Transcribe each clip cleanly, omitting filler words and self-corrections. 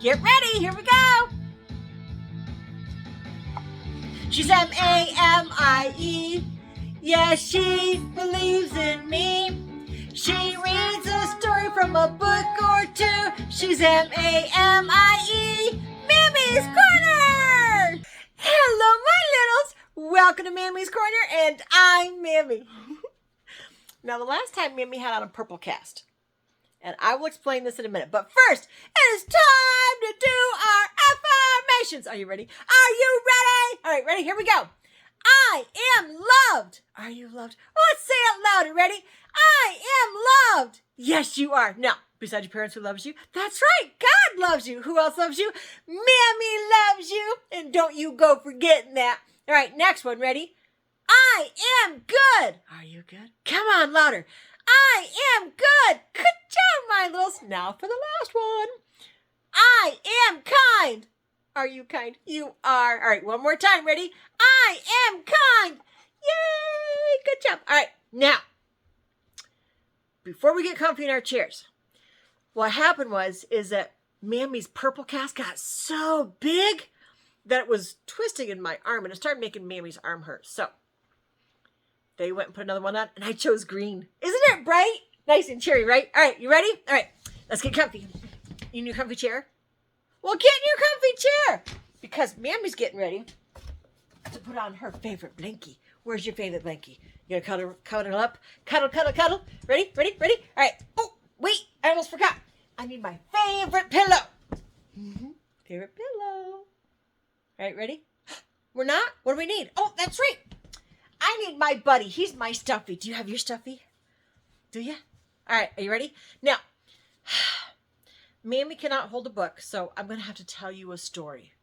Get ready, here we go. She's M-A-M-I-E. Yes, she believes in me. She reads a story from a book or two. She's M-A-M-I-E. Mammy's Corner. Hello, my littles. Welcome to Mammy's Corner, and I'm Mammy. Now, the last time Mammy had on a purple cast, and I will explain this in a minute. But first, it is time to do our affirmations. Are you ready? Are you ready? All right, ready? Here we go. I am loved. Are you loved? Let's say it louder. Ready? I am loved. Yes, you are. Now, besides your parents who loves you, that's right. God loves you. Who else loves you? Mammy loves you. And don't you go forgetting that. All right, next one. Ready? I am good. Are you good? Come on, louder. I am good. Good job, my littles. Now for the last one. I am kind. Are you kind? You are. All right, one more time. Ready? I am kind. Yay! Good job. All right, now, before we get comfy in our chairs, what happened is that Mammy's purple cast got so big that it was twisting in my arm, and it started making Mammy's arm hurt. So they went and put another one on, and I chose green. Isn't it bright? Nice and cheery, right? All right, you ready? All right, let's get comfy. You in your comfy chair? Well, get in your comfy chair, because Mammy's getting ready to put on her favorite blankie. Where's your favorite blankie? You gonna cuddle up? Cuddle, cuddle, cuddle. Ready? Ready? Ready? All right. Oh, wait, I almost forgot. I need my favorite pillow. Favorite pillow. All right, ready? We're not? What do we need? Oh, that's right. I need my buddy. He's my stuffy. Do you have your stuffy? Do you? All right, are you ready? Now, Mammy cannot hold a book, so I'm going to have to tell you a story.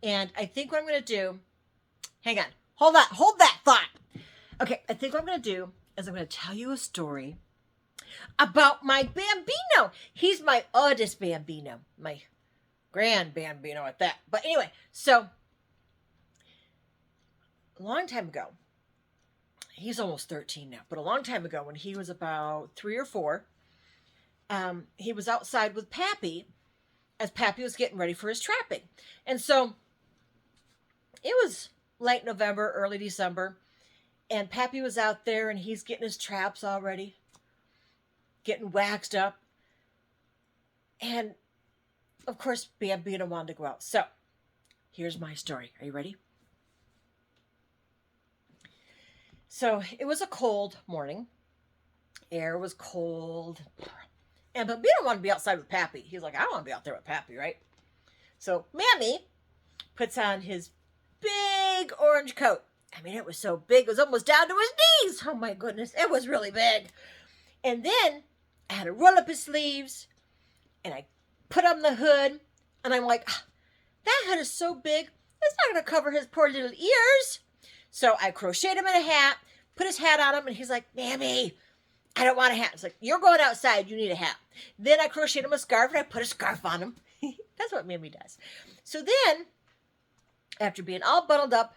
And I think what I'm going to do, hang on, hold that thought. Okay, I think what I'm going to do is I'm going to tell you a story about my Bambino. He's my oldest Bambino, my grand Bambino at that. But anyway, so a long time ago, he's almost 13 now, but a long time ago when he was about 3 or 4, he was outside with Pappy as Pappy was getting ready for his trapping. And so it was late November, early December, and Pappy was out there and he's getting his traps all ready, getting waxed up. And of course, Bambino wanted to go out. So here's my story. Are you ready? So it was a cold morning. Air was cold. And Bambino wanted to be outside with Pappy. He's like, I want to be out there with Pappy, right? So Mammy puts on his big orange coat. I mean, it was so big, it was almost down to his knees. Oh my goodness, it was really big. And then I had to roll up his sleeves, and I put on the hood, and I'm like, that hood is so big, it's not going to cover his poor little ears. So I crocheted him in a hat, put his hat on him, and he's like, Mammy, I don't want a hat. It's like, you're going outside, you need a hat. Then I crocheted him a scarf, and I put a scarf on him. That's what Mammy does. So then, after being all bundled up,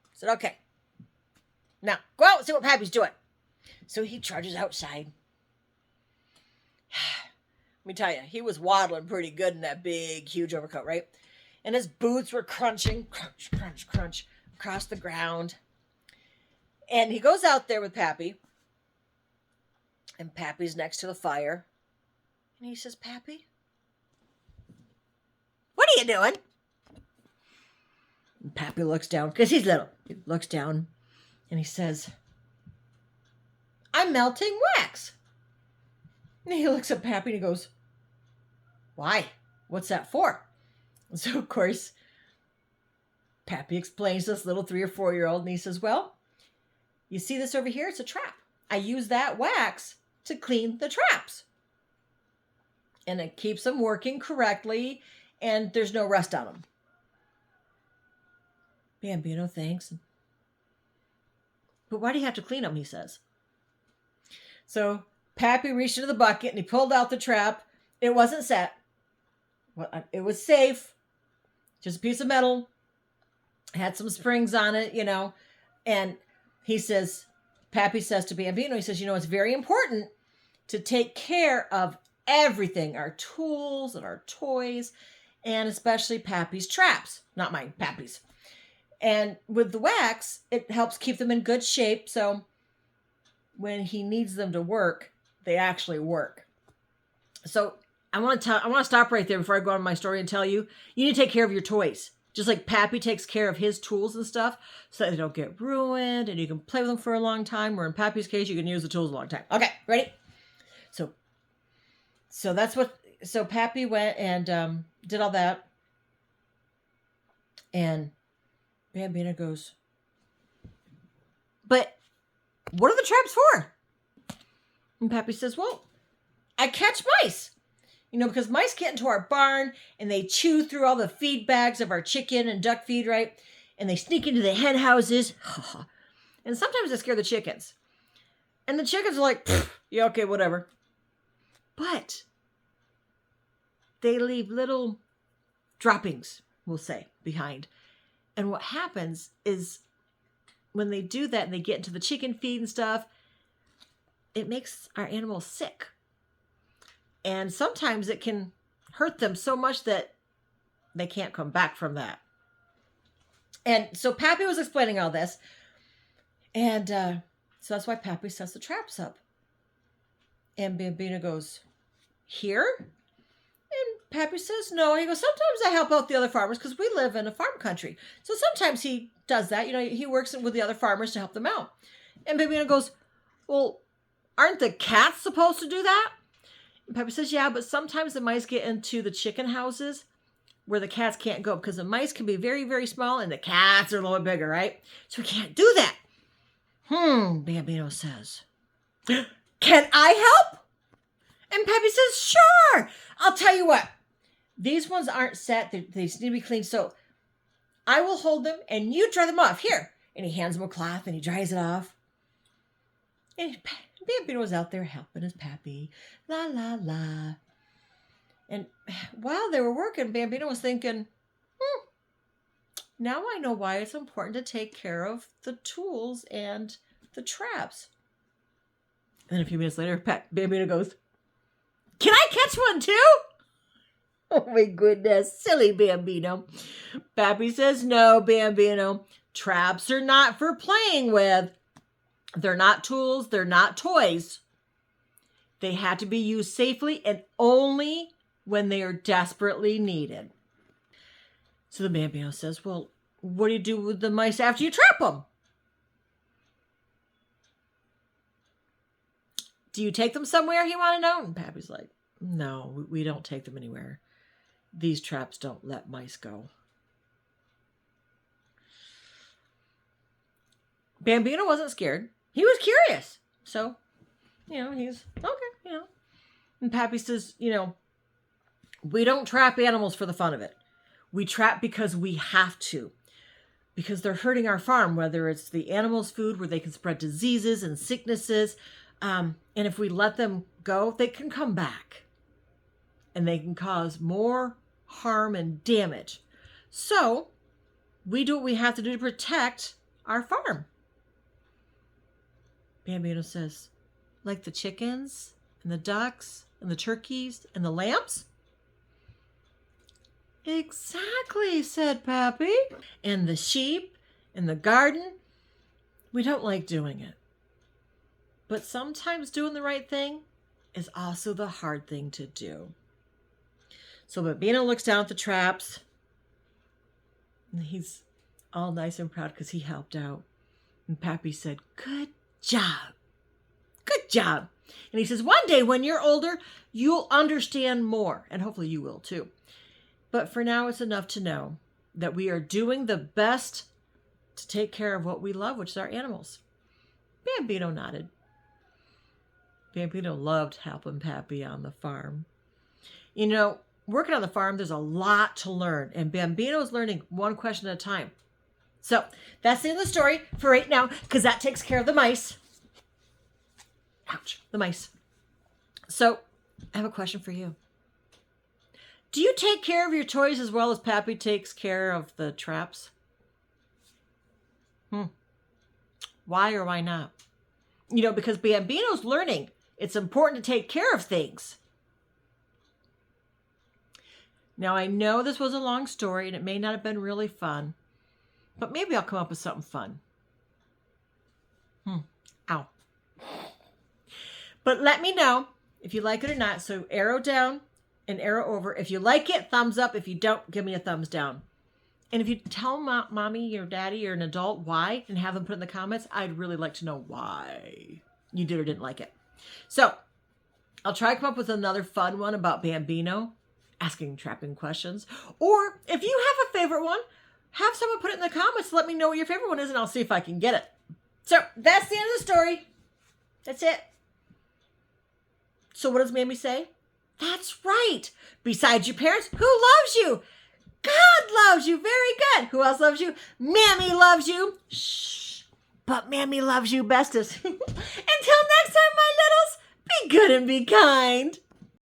I said, okay, now go out and see what Pappy's doing. So he charges outside. Let me tell you, he was waddling pretty good in that big, huge overcoat, right? And his boots were crunching, crunch, crunch, crunch, across the ground. And he goes out there with Pappy. And Pappy's next to the fire. And he says, Pappy, what are you doing? And Pappy looks down, because he's little. He looks down and he says, I'm melting wax. And he looks at Pappy and he goes, why? What's that for? And so, of course, Pappy explains to this little 3 or 4-year-old, and he says, well, you see this over here? It's a trap. I use that wax to clean the traps. And it keeps them working correctly, and there's no rust on them. Bambino thanks. But why do you have to clean them, he says. So Pappy reached into the bucket, and he pulled out the trap. It wasn't set. Well, it was safe. Just a piece of metal. Had some springs on it, And he says, Pappy says to Bambino, he says, it's very important to take care of everything, our tools and our toys, and especially Pappy's traps. Not mine, Pappy's. And with the wax, it helps keep them in good shape. So when he needs them to work, they actually work. So I want to stop right there before I go on my story and tell you, you need to take care of your toys. Just like Pappy takes care of his tools and stuff so that they don't get ruined and you can play with them for a long time. Or in Pappy's case, you can use the tools a long time. Okay, ready? So Pappy went and did all that. And Bambino goes, but what are the traps for? And Pappy says, well, I catch mice. Because mice get into our barn and they chew through all the feed bags of our chicken and duck feed, right? And they sneak into the hen houses. And sometimes they scare the chickens. And the chickens are like, yeah, okay, whatever. But they leave little droppings, we'll say, behind. And what happens is when they do that and they get into the chicken feed and stuff, it makes our animals sick. And sometimes it can hurt them so much that they can't come back from that. And so Pappy was explaining all this. And so that's why Pappy sets the traps up. And Bambino goes, here? And Pappy says, no. He goes, sometimes I help out the other farmers because we live in a farm country. So sometimes he does that. He works with the other farmers to help them out. And Bambino goes, well, aren't the cats supposed to do that? And Pappy says, yeah, but sometimes the mice get into the chicken houses where the cats can't go because the mice can be very, very small and the cats are a little bit bigger, right? So we can't do that. Bambino says, can I help? And Pappy says, sure. I'll tell you what. These ones aren't set. They need to be cleaned. So I will hold them and you dry them off. Here. And he hands him a cloth and he dries it off. And Bambino was out there helping his Pappy. La, la, la. And while they were working, Bambino was thinking, now I know why it's important to take care of the tools and the traps. And then a few minutes later, Bambino goes, can I catch one too? Oh my goodness, silly Bambino. Pappy says, no, Bambino. Traps are not for playing with. They're not tools. They're not toys. They had to be used safely and only when they are desperately needed. So the Bambino says, well, what do you do with the mice after you trap them? Do you take them somewhere, you want to know? And Pappy's like, no, we don't take them anywhere. These traps don't let mice go. Bambino wasn't scared. He was curious. So, he's okay, And Pappy says, we don't trap animals for the fun of it. We trap because we have to. Because they're hurting our farm, whether it's the animals' food where they can spread diseases and sicknesses. And if we let them go, they can come back. And they can cause more harm and damage. So, we do what we have to do to protect our farm. Bambino says, like the chickens and the ducks and the turkeys and the lambs? Exactly, said Pappy. And the sheep and the garden? We don't like doing it. But sometimes doing the right thing is also the hard thing to do. So Bambino looks down at the traps. And he's all nice and proud because he helped out. And Pappy said, good job. Good job. And he says, one day when you're older, you'll understand more. And hopefully you will too. But for now, it's enough to know that we are doing the best to take care of what we love, which is our animals. Bambino nodded. Bambino loved helping Pappy on the farm. Working on the farm, there's a lot to learn. And Bambino is learning one question at a time. So that's the end of the story for right now, because that takes care of the mice. Ouch, the mice. So I have a question for you. Do you take care of your toys as well as Pappy takes care of the traps? Why or why not? Because Bambino's learning it's important to take care of things. Now, I know this was a long story and it may not have been really fun, but maybe I'll come up with something fun. Ow. But let me know if you like it or not. So arrow down and arrow over. If you like it, thumbs up. If you don't, give me a thumbs down. And if you tell mommy or daddy or an adult why and have them put in the comments, I'd really like to know why you did or didn't like it. So I'll try to come up with another fun one about Bambino, asking trapping questions. Or if you have a favorite one, have someone put it in the comments. Let me know what your favorite one is and I'll see if I can get it. So that's the end of the story. That's it. So what does Mamie say? That's right. Besides your parents, who loves you? God loves you. Very good. Who else loves you? Mamie loves you. Shh. But Mamie loves you bestest. Until next time, my littles, be good and be kind.